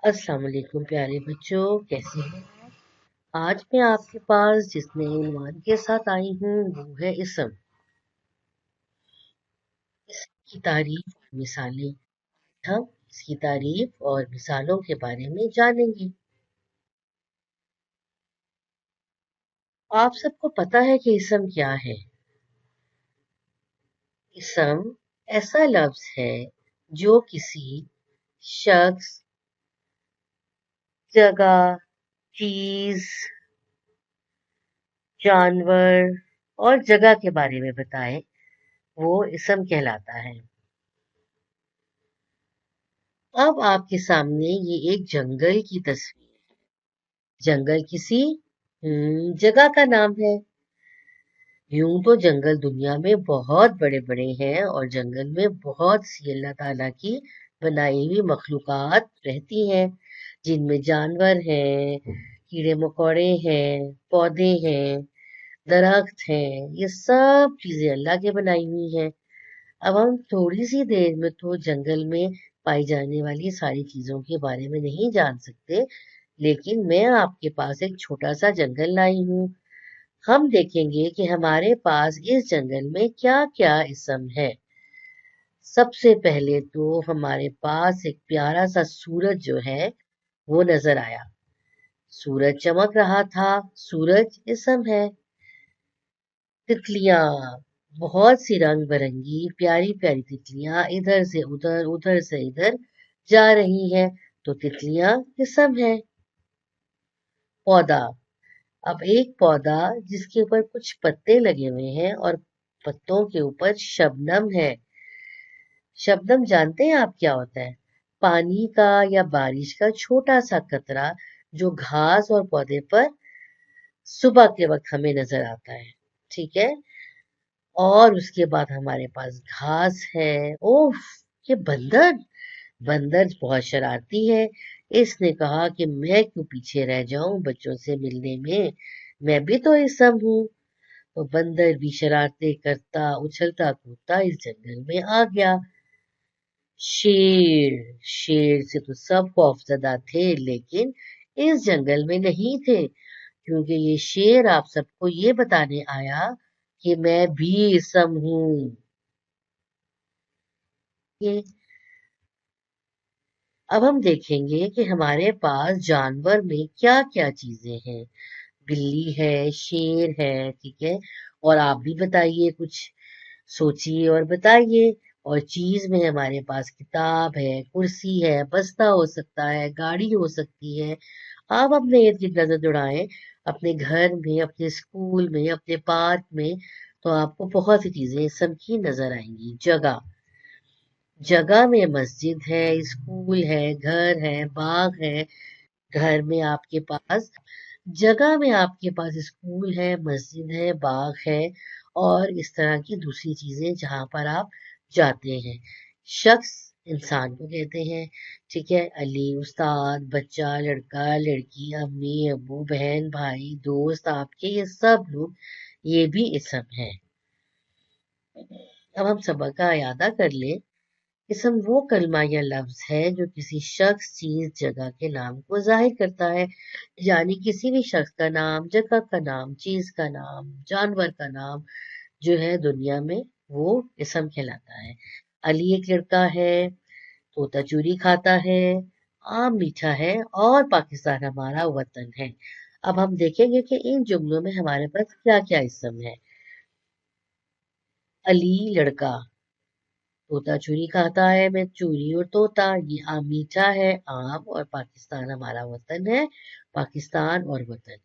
अस्सलाम वालेकुम प्यारे बच्चों, कैसे हैं? आज मैं आपके पास जिस नए उन्वान के साथ आई हूँ वो है इसम। इसकी तारीफ और मिसालें। हम इसकी तारीफ और मिसालों के बारे में जानेंगे। आप सबको पता है कि इसम क्या है? इसम ऐसा लफ्ज है जो किसी शख्स, जगह, चीज, जानवर और जगह के बारे में बताए, वो इसम कहलाता है। अब आपके सामने ये एक जंगल की तस्वीर है। जंगल किसी जगह का नाम है। यूं तो जंगल दुनिया में बहुत बड़े बड़े हैं और जंगल में बहुत सी अल्लाह ताला की बनाई हुई मखलूकात रहती हैं, जिनमें जानवर हैं, कीड़े मकोड़े हैं, पौधे हैं, दरख्त हैं। ये सब चीजें अल्लाह की बनाई हुई हैं। अब हम थोड़ी सी देर में तो जंगल में पाई जाने वाली सारी चीजों के बारे में नहीं जान सकते, लेकिन मैं आपके पास एक छोटा सा जंगल लाई हूँ। हम देखेंगे कि हमारे पास इस जंगल में क्या क्या इसम है। सबसे पहले तो हमारे पास एक प्यारा सा सूरज जो है वो नजर आया। सूरज चमक रहा था, सूरज इसम है। तितलियां, बहुत सी रंग बिरंगी प्यारी प्यारी तितलियां इधर से उधर, उधर से इधर जा रही हैं, तो तितलियां किस्म है। पौधा, अब एक पौधा जिसके ऊपर कुछ पत्ते लगे हुए हैं और पत्तों के ऊपर शबनम है। शबनम जानते हैं आप क्या होता है? पानी का या बारिश का छोटा सा कतरा जो घास और पौधे पर सुबह के वक्त हमें नजर आता है। ठीक है। और उसके बाद हमारे पास घास है। ओफ, ये बंदर, बंदर बहुत शरारती है। इसने कहा कि मैं क्यों पीछे रह जाऊं बच्चों से मिलने में, मैं भी तो इस सब हूँ। तो बंदर भी शरारतें करता उछलता कूदता इस जंगल में आ गया। शेर, शेर से तो सब खौफजदा थे, लेकिन इस जंगल में नहीं थे, क्योंकि ये शेर आप सबको ये बताने आया कि मैं भी इसम हूँ। ये अब हम देखेंगे कि हमारे पास जानवर में क्या क्या चीजें हैं। बिल्ली है, शेर है, ठीक है। और आप भी बताइए कुछ, सोचिए और बताइए। और चीज में हमारे पास किताब है, कुर्सी है, बस्ता हो सकता है, गाड़ी हो सकती है। आप अपने इर्द गिर्द नजर दौड़ाएं, अपने घर में, अपने स्कूल में, अपने पार्क में, तो आपको बहुत सी चीजें सबकी नजर आएंगी। जगह, जगह में मस्जिद है, स्कूल है, घर है, बाग है। घर में आपके पास, जगह में आपके पास स्कूल है, मस्जिद है, बाग है और इस तरह की दूसरी चीजें जहां पर आप जाते हैं। शख्स इंसान को कहते हैं। ठीक है। अली, उस्ताद, बच्चा, लड़का, लड़की, अम्मी, अब्बू, बहन, भाई, दोस्त, आपके ये सब लोग, ये भी इसम है। अब हम सबक का यादा कर ले। इसम वो कलमा या लफ्ज है जो किसी शख्स, चीज, जगह के नाम को जाहिर करता है। यानी किसी भी शख्स का नाम, जगह का नाम, चीज का नाम, जानवर का नाम जो है दुनिया में, वो इसम कहलाता है। अली एक लड़का है, तोता चूरी खाता है, आम मीठा है और पाकिस्तान हमारा वतन है। अब हम देखेंगे कि इन जुमलों में हमारे पास क्या क्या इसम है। अली लड़का, तोता चूरी खाता है, मैं चूरी और तोता, ये आम मीठा है, आम, और पाकिस्तान हमारा वतन है, पाकिस्तान और वतन।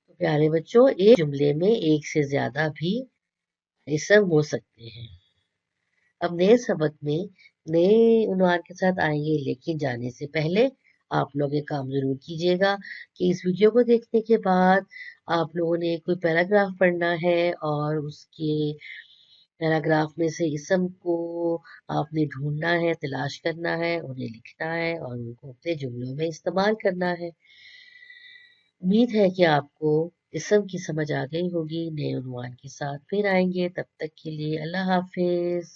तो प्यारे बच्चों, एक जुमले में एक से ज्यादा भी इसम हो सकते हैं। अब नए सबक में नए उन्वान के साथ आएंगे, लेकिन जाने से पहले आप लोग एक काम जरूर कीजिएगा कि इस वीडियो को देखने के बाद आप लोगों ने कोई पैराग्राफ पढ़ना है और उसके पैराग्राफ में से इसम को आपने ढूंढना है, तलाश करना है, उन्हें लिखना है और उनको अपने जुमलों में इस्तेमाल करना है। उम्मीद है कि आपको इसम की समझ आ गई होगी। नए उन्वान के साथ फिर आएंगे, तब तक के लिए अल्लाह हाफिज।